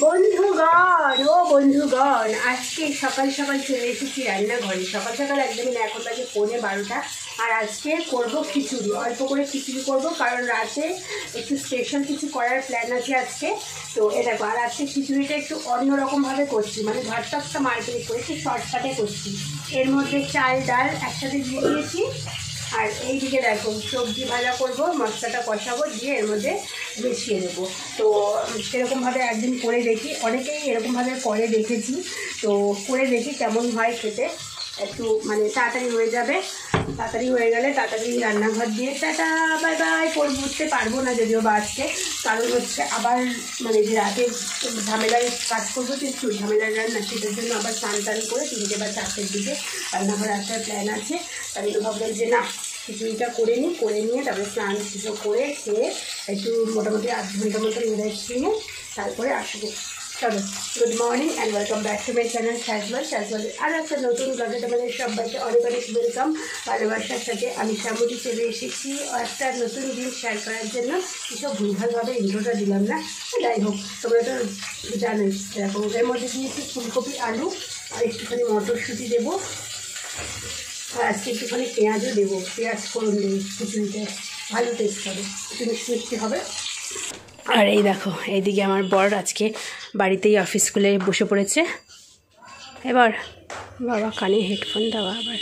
বন্ধুগণ ও বন্ধুগণ, আজকে সকাল সকাল চলে এসেছি রান্নাঘরে। সকাল সকাল একদমই না, এখন বাজে 11:30। আর আজকে করব খিচুড়ি, অল্প করে খিচুড়ি করব, কারণ রাতে একটু স্পেশাল কিছু করার প্ল্যান আছে আজকে। তো দেখো, আর আজকে খিচুড়িটা একটু অন্যরকমভাবে করছি, মানে ঝটপটটা মার্কেট করে একটু শর্টকাটে করছি। এর মধ্যে চাল ডাল একসাথে দিয়ে দিয়েছি, আর এইদিকে দেখো সবজি ভাজা করব, মশলাটা কষাবো, দিয়ে এর মধ্যে মিশিয়ে দেবো। তো সেরকমভাবে একদিন করে দেখি, অনেকেই এরকমভাবে করে দেখেছি, তো করে দেখি কেমন হয় খেতে। একটু মানে তাড়াতাড়ি হয়ে যাবে, তাড়াতাড়ি হয়ে গেলে তাড়াতাড়ি রান্নাঘর দিয়ে টাটা বাই বাই উঠতে পারবো না যদিও বা আজকে, কারণ হচ্ছে আবার মানে যে রাতে ঝামেলায় কাজ করবো, একটু ঝামেলার রান্না, সেটার জন্য আবার স্নান টান করে 3টে বা 4টের দিকে রান্নাঘর আসার প্ল্যান আছে। তাই ভাবলাম যে না, খিচুড়িটা করে নিয়ে তারপরে স্নান পুজো করে খেয়ে একটু মোটামুটি 8 ঘন্টার মতো রেস্ট নিয়ে তারপরে আসবো। চলো, good morning and welcome back to my channel শ্যাজওয়াল। আর একটা নতুন ব্লগে তোমাদের সবাইকে অনেক অনেক ওয়েলকাম, ভালোবাসার সাথে আমি শ্যামলী চলে এসেছি একটা নতুন দিন শেয়ার করার জন্য। এসব ভুলভালভাবে ইন্ট্রোটা দিলাম না, যাই হোক, তোমরা তো জানোই। এরকম এর মধ্যে দিয়েছি ফুলকপি, আলু আর একটুখানি মটরশুঁটি দেবো, আর আজকে একটুখানি পেঁয়াজও দেবো, পেঁয়াজ ফোড়ন দেবো খিচুড়িতে, ভালো টেস্ট হবে, একটু মিষ্টি মিষ্টি হবে। আর এই দেখো, এইদিকে আমার বর আজকে বাড়িতেই অফিস স্কুলে বসে পড়েছে। এবার বাবা কানে হেডফোন দেওয়া, আবার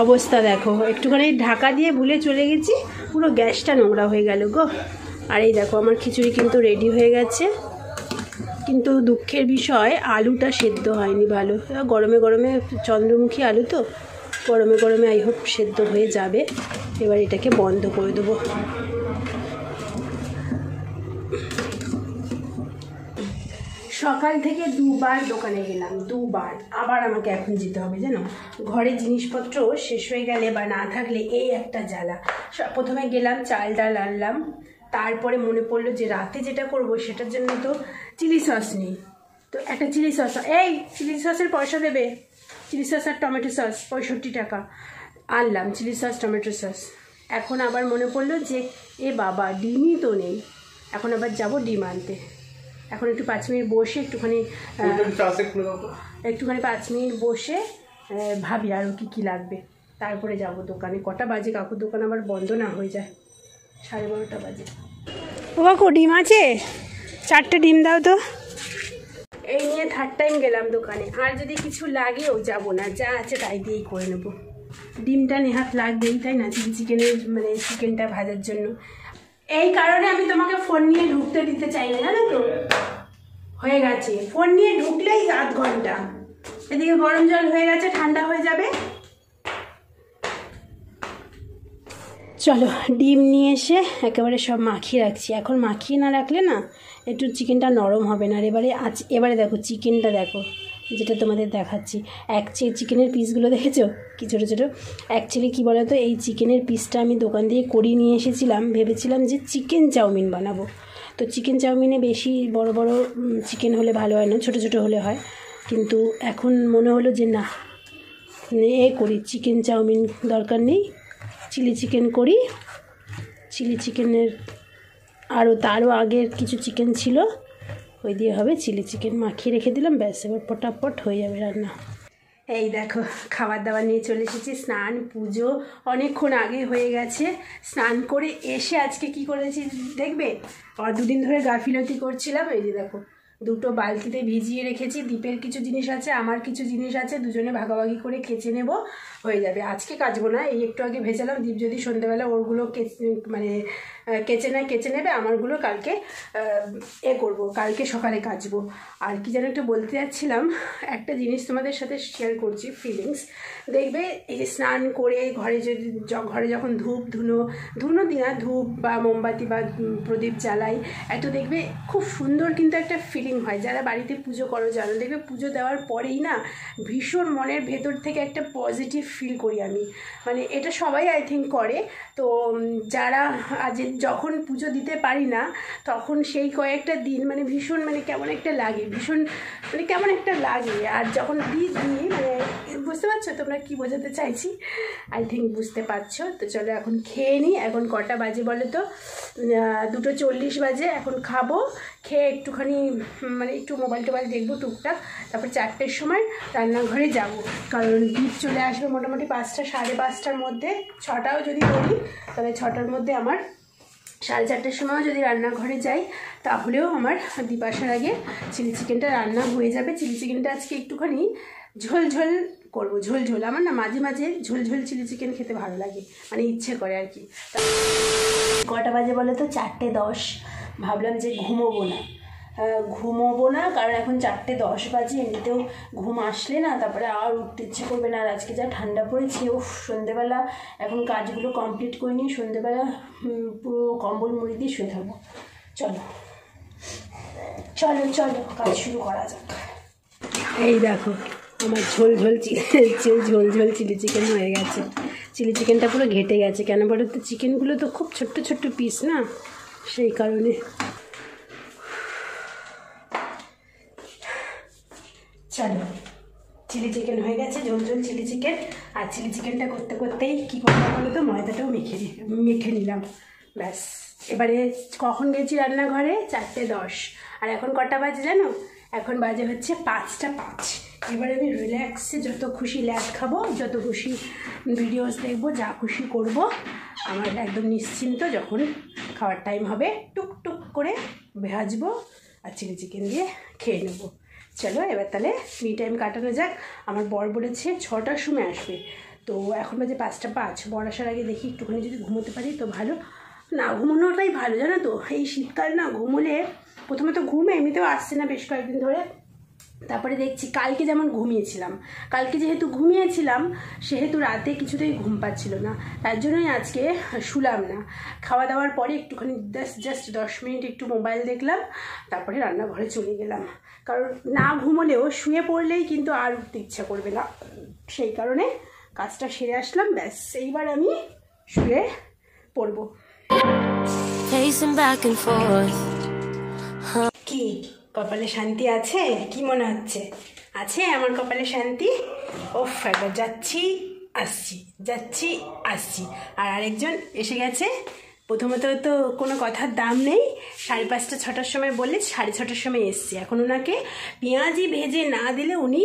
অবস্থা দেখো, একটুখানি ঢাকা দিয়ে ভুলে চলে গেছি, পুরো গ্যাসটা নোংরা হয়ে গেল গো। আর এই দেখো আমার খিচুড়ি কিন্তু রেডি হয়ে গেছে, কিন্তু দুঃখের বিষয় আলুটা সেদ্ধ হয়নি ভালো। গরমে গরমে চন্দ্রমুখী আলু তো, গরমে গরমে আই হোপ সেদ্ধ হয়ে যাবে। এবার এটাকে বন্ধ করে দেবো। সকাল থেকে 2বার দোকানে গেলাম, 2বার, আবার আমাকে এখন যেতে হবে জানো। ঘরে জিনিসপত্র শেষ হয়ে গেলে বা না থাকলে এই একটা জ্বালা। প্রথমে গেলাম চাল ডাল আনলাম, তারপরে মনে পড়লো যে রাতে যেটা করব সেটার জন্য তো চিলি সস নেই। তো একটা চিলি সস, এই চিলি সসের পয়সা দেবে, চিলি সস আর টমেটো সস 65 টাকা আনলাম, চিলি সস টমেটো সস। এখন আবার মনে পড়লো যে এ বাবা ডিমই তো নেই, এখন আবার যাব ডিম আনতে। এখন একটু 5 মিনিট বসে একটুখানি 5 মিনিট বসে ভাবি আরও কী লাগবে, তারপরে যাব দোকানে। কটা বাজে, কাকুর দোকান আবার বন্ধ না হয়ে যায়, 12:30 বাজে। ও কাকু ডিম আছে, 4টে ডিম দাও তো। এই নিয়ে 3rd টাইম গেলাম দোকানে, আর যদি কিছু লাগেও যাবো না, যা আছে তাই দিয়েই করে নেবো। ডিমটা নেহাত লাগবেই, তাই না, চিকেনের মানে চিকেনটা ভাজার জন্য। এই কারণে আমি তোমাকে ফোন নিয়ে ঢুকতে দিতে চাই না, জানো তো। হয়ে গেছে, ফোন নিয়ে ঢুকলেই 8 ঘন্টা। এদিকে গরম জল হয়ে গেছে, ঠান্ডা হয়ে যাবে। চলো ডিম নিয়ে এসে একেবারে সব মাখিয়ে রাখছি। এখন মাখিয়ে না রাখলে না একটু চিকেনটা নরম হবে না। এবারে দেখো চিকেনটা দেখো, যেটা তোমাদের দেখাচ্ছি। চিকেনের পিসগুলো দেখেছো কি ছোটো ছোটো। অ্যাকচুয়ালি কী বলো তো, এই চিকেনের পিসটা আমি দোকান দিয়ে করিয়ে নিয়ে এসেছিলাম, ভেবেছিলাম যে চিকেন চাউমিন বানাবো। তো চিকেন চাউমিনে বেশি বড় বড় চিকেন হলে ভালো হয় না, ছোট ছোট হলে হয়। কিন্তু এখন মনে হলো যে না, করি চিকেন চাউমিন, দরকার নেই, চিলি চিকেন করি। চিলি চিকেনের তারও আগের কিছু চিকেন ছিল, ওই দিয়ে হবে চিলি চিকেন। মাখিয়ে রেখে দিলাম, ব্যাস এবার পটাপট হয়ে যাবে রান্না। এই দেখো খাবার দাবার নিয়ে চলে এসেছি। স্নান পুজো অনেকক্ষণ আগে হয়ে গেছে। স্নান করে এসে আজকে কি করেছি দেখবে, আর 2 দিন ধরে গাফিলতি করছিলাম। এই যে দেখো, 2টো বালতিতে ভিজিয়ে রেখেছি। দীপের কিছু জিনিস আছে, আমার কিছু জিনিস আছে, দুজনে ভাগাভাগি করে কেচে নেব, হয়ে যাবে। আজকে কাচবো না, এই একটু আগে ভেজালাম। দীপ যদি সন্ধ্যেবেলা ওরগুলো কেচে নেবে, আমারগুলো কালকে করব, কালকে সকালে কাচবো। আর কি যেন একটু বলতে যাচ্ছিলাম, একটা জিনিস তোমাদের সাথে শেয়ার করছি, ফিলিংস। দেখবে এই যে স্নান করে ঘরে যখন ধুনো দিনা ধূপ বা মোমবাতি বা প্রদীপ জ্বালাই, একটু দেখবে খুব সুন্দর কিন্তু একটা ফিলিং হয়। যারা বাড়িতে পুজো করো জানো, দেখবে পুজো দেওয়ার পরেই না ভীষণ মনের ভেতর থেকে একটা পজিটিভ ফিল করি আমি, মানে এটা সবাই আই থিঙ্ক করে। তো যারা যখন পুজো দিতে পারি না তখন সেই কয়েকটা দিন মানে ভীষণ মানে কেমন একটা লাগে, ভীষণ মানে কেমন একটা লাগে। আর যখন দিই মানে বুঝতে পারছো তোমরা কি বোঝাতে চাইছি? আই থিঙ্ক বুঝতে পারছো। তো চলো এখন খেয়ে নিই। এখন কটা বাজে বলো তো? 2:40 বাজে। এখন খাবো, খেয়ে একটুখানি মানে একটু মোবাইল টোবাইল দেখবো টুকটাক, তারপর 4টের সময় রান্নাঘরে যাব। কারণ দীপ চলে আসবে মোটামুটি 5টা, 5:30টার মধ্যে। 6টাও যদি করি তাহলে 6টার মধ্যে আমার 4:30টার সময়ও যদি রান্নাঘরে যাই তাহলেও আমার দীপ আসার আগে চিলি চিকেনটা রান্না হয়ে যাবে। চিলি চিকেনটা আজকে একটুখানি ঝোল করবো, ঝোল। আমার না মাঝে মাঝে ঝোল চিলি চিকেন খেতে ভালো লাগে, মানে ইচ্ছে করে আর কি। কটা বাজে বলো তো? 4:10। ভাবলাম যে ঘুমোবো না কারণ এখন 4:10 বাজে। এমনিতেও ঘুম আসলে না তারপরে আর উঠতে ইচ্ছে করবে না। আর আজকে যা ঠান্ডা পড়েছে, সন্ধ্যেবেলা এখন কাজগুলো কমপ্লিট করে নিয়ে সন্ধ্যেবেলা পুরো কম্বল মুড়ি দিয়ে শুয়ে থাকবো। চলো কাজ শুরু করা যাক। এই দেখো আমার ঝোল চিলি চিকেন হয়ে গেছে। চিলি চিকেনটা পুরো ঘেটে গেছে। কেন বলো তো? চিকেনগুলো তো খুব ছোট্ট পিস না, সেই কারণে। চলো চিলি চিকেন হয়ে গেছে, ঝোল চিলি চিকেন। আর চিলি চিকেনটা করতেই কী করলাম বলো তো? ময়দাটাও মেখে নিলাম, ব্যাস। এবারে কখন গেছি রান্নাঘরে? 4:10। আর এখন কটা বাজে জানো? এখন বাজে হচ্ছে 5:05। এবারে আমি রিল্যাক্সে যত খুশি ল্যাদ খাবো, যত খুশি ভিডিওস দেখবো, যা খুশি করব। আমার একদম নিশ্চিন্ত। যখন খাওয়ার টাইম হবে টুকটুক করে ভাজবো আর চিলি চিকেন দিয়ে খেয়ে নেবো। চলো এবার তাহলে ফ্রি টাইম কাটানো যাক। আমার বর বলেছে 6টার সময় আসবে, তো এখন বাজে 5:05। বর আসার আগে দেখি একটুখানি যদি ঘুমোতে পারি তো ভালো। না ঘুমোনোটাই ভালো জানো তো। এই শীতকাল না ঘুমোলে প্রথমে তো ঘুম এমনিতেও আসছে না বেশ কয়েকদিন ধরে। তারপরে দেখছি কালকে যেমন ঘুমিয়েছিলাম, কালকে যেহেতু ঘুমিয়েছিলাম সেহেতু রাতে কিছুতেই ঘুম পাচ্ছিল না, তার জন্যই আজকে শুলাম না। খাওয়া দাওয়ার পরে একটুখানি জাস্ট 10 মিনিট একটু মোবাইল দেখলাম, তারপরে রান্নাঘরে চলে গেলাম। কারণ না ঘুমোলেও শুয়ে পড়লেই কিন্তু আর উঠতে ইচ্ছা করবে না, সেই কারণে কাজটা সেরে আসলাম। ব্যাস এইবার আমি শুয়ে পড়বো। কি কপালে শান্তি আছে? কি মনে হচ্ছে? আছে আমার কপালে শান্তি? ওফ, একবার যাচ্ছি আসছি। আর আরেকজন এসে গেছে। প্রথমত তো কোনো কথার দাম নেই। 5:30 6টার সময় বলে 6:30টার সময় এসছি। এখন ওনাকে পেঁয়াজি ভেজে না দিলে উনি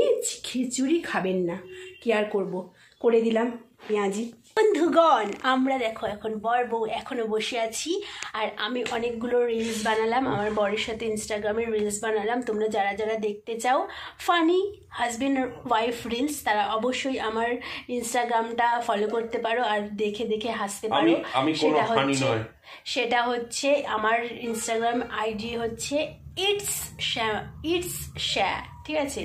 খিচুড়ি খাবেন না। কি আর করব, করে দিলাম পেঁয়াজি। বন্ধুগণ, আমরা দেখো এখন বর বউ এখনও বসে আছি। আর আমি অনেকগুলো রিলস বানালাম, আমার বরের সাথে ইনস্টাগ্রামে রিলস বানালাম। তোমরা যারা দেখতে চাও ফানি হাজব্যান্ড ওয়াইফ রিলস, তারা অবশ্যই আমার ইনস্টাগ্রামটা ফলো করতে পারো আর দেখে হাসতে পারো। সেটা হচ্ছে আমার ইনস্টাগ্রাম আইডি হচ্ছে ইটস শ্যা, ঠিক আছে?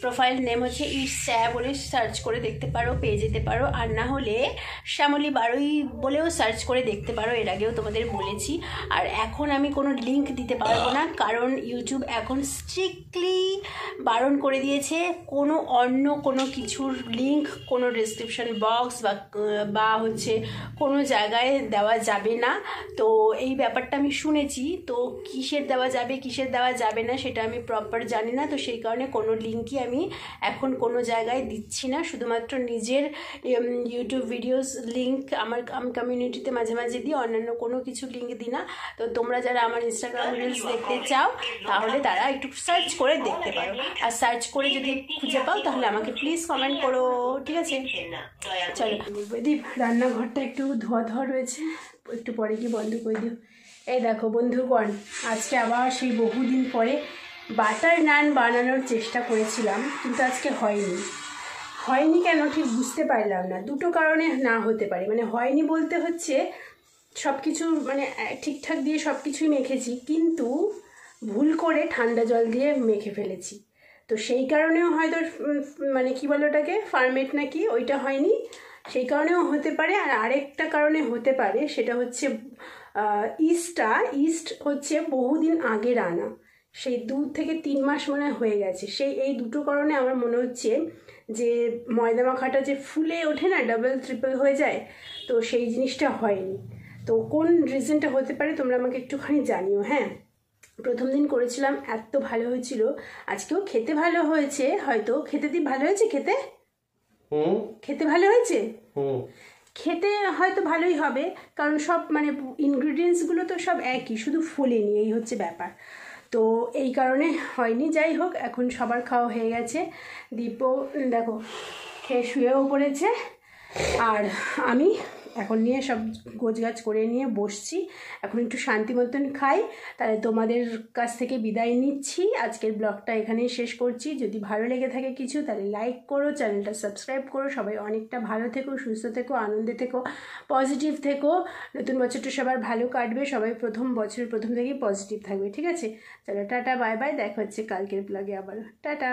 প্রোফাইল নেম হচ্ছে ইটস শ্যা বলে সার্চ করে দেখতে পারো, পেয়ে যেতে পারো। আর না হলে শ্যামলী বারুই বলেও সার্চ করে দেখতে পারো, এর আগেও তোমাদের বলেছি। আর এখন আমি কোনো লিঙ্ক দিতে পারবো না, কারণ ইউটিউব এখন স্ট্রিক্টলি বারণ করে দিয়েছে কোনো অন্য কোনো কিছুর লিঙ্ক কোনো ডেসক্রিপশন বক্স বা হচ্ছে কোনো জায়গায় দেওয়া যাবে না। তো এই ব্যাপারটা আমি শুনেছি, তো কিসের দেওয়া যাবে না সেটা আমি প্রপার জানি না। তো সেই কারণে কোনো লিঙ্কই আমি এখন কোনো জায়গায় দিচ্ছি না। শুধুমাত্র নিজের ইউটিউব ভিডিওস লিঙ্ক আমি কমিউনিটিতে মাঝে দিই, অন্যান্য কোনো কিছু লিঙ্ক দিই না। তো তোমরা যারা আমার ইনস্টাগ্রাম রিলস দেখতে চাও তাহলে তারা একটু সার্চ করে দেখতে পারো। আর সার্চ করে যদি খুঁজে পাও তাহলে আমাকে প্লিজ কমেন্ট করো, ঠিক আছে? চলো দীপ, রান্নাঘরটা একটু ধোয়া রয়েছে, একটু পরে কি বন্ধ করে দিও। এই দেখো বন্ধুগণ, আজকে আবার সেই বহুদিন পরে বাটার নান বানানোর চেষ্টা করেছিলাম, কিন্তু আজকে হয়নি কেন ঠিক বুঝতে পারলাম না। দুটো কারণে না হতে পারে, মানে হয়নি বলতে হচ্ছে সব কিছু মানে ঠিকঠাক দিয়ে সব কিছুই মেখেছি, কিন্তু ভুল করে ঠান্ডা জল দিয়ে মেখে ফেলেছি। তো সেই কারণেও হয়তো মানে কি বলে ওটাকে ফার্মেট নাকি, ওইটা হয়নি, সেই কারণেও হতে পারে। আর আরেকটা কারণে হতে পারে, সেটা হচ্ছে ইস্ট হচ্ছে বহুদিন আগের আনা, সেই 2 থেকে 3 মাস মনে হয়ে গেছে। এই দুটো কারণে আমার মনে হচ্ছে যে ময়দা মাখাটা যে ফুলে ওঠে না, ডাবল ট্রিপল হয়ে যায়, তো সেই জিনিসটা হয়নি। তো কোন রিজনটা হতে পারে তোমরা আমাকে একটুখানি জানিও। হ্যাঁ, প্রথম দিন করেছিলাম এত ভালো হয়েছিল, আজকেও খেতে ভালো হয়েছে, হয়তো খেতে দিন ভালো হয়েছে, খেতে ভালো হয়েছে, খেতে হয়তো ভালোই হবে, কারণ সব মানে ইনগ্রিডিয়েন্টসগুলো তো সব একই, শুধু ফুলেনি, এই হচ্ছে ব্যাপার। তো এই কারণে হয়নি। যাই হোক, এখন সবার খাওয়া হয়ে গেছে, দীপও দেখো খেয়ে শুয়েও পড়েছে, আর আমি এখন নিয়ে সব গোছগাছ করে নিয়ে বসছি, এখন একটু শান্তি মতন খাই। তাহলে তোমাদের কাছ থেকে বিদায় নিচ্ছি, আজকের ব্লগটা এখানেই শেষ করছি। যদি ভালো লেগে থাকে কিছু তাহলে লাইক করো, চ্যানেলটা সাবস্ক্রাইব করো। সবাই অনেকটা ভালো থেকো, সুস্থ থেকো, আনন্দে থেকো, পজিটিভ থেকো। নতুন বছরটা সবার ভালো কাটবে, সবাই বছরের প্রথম থেকেই পজিটিভ থাকবে, ঠিক আছে? চলো টাটা, বাই বাই, দেখা হচ্ছে কালকের ব্লগে আবার, টাটা।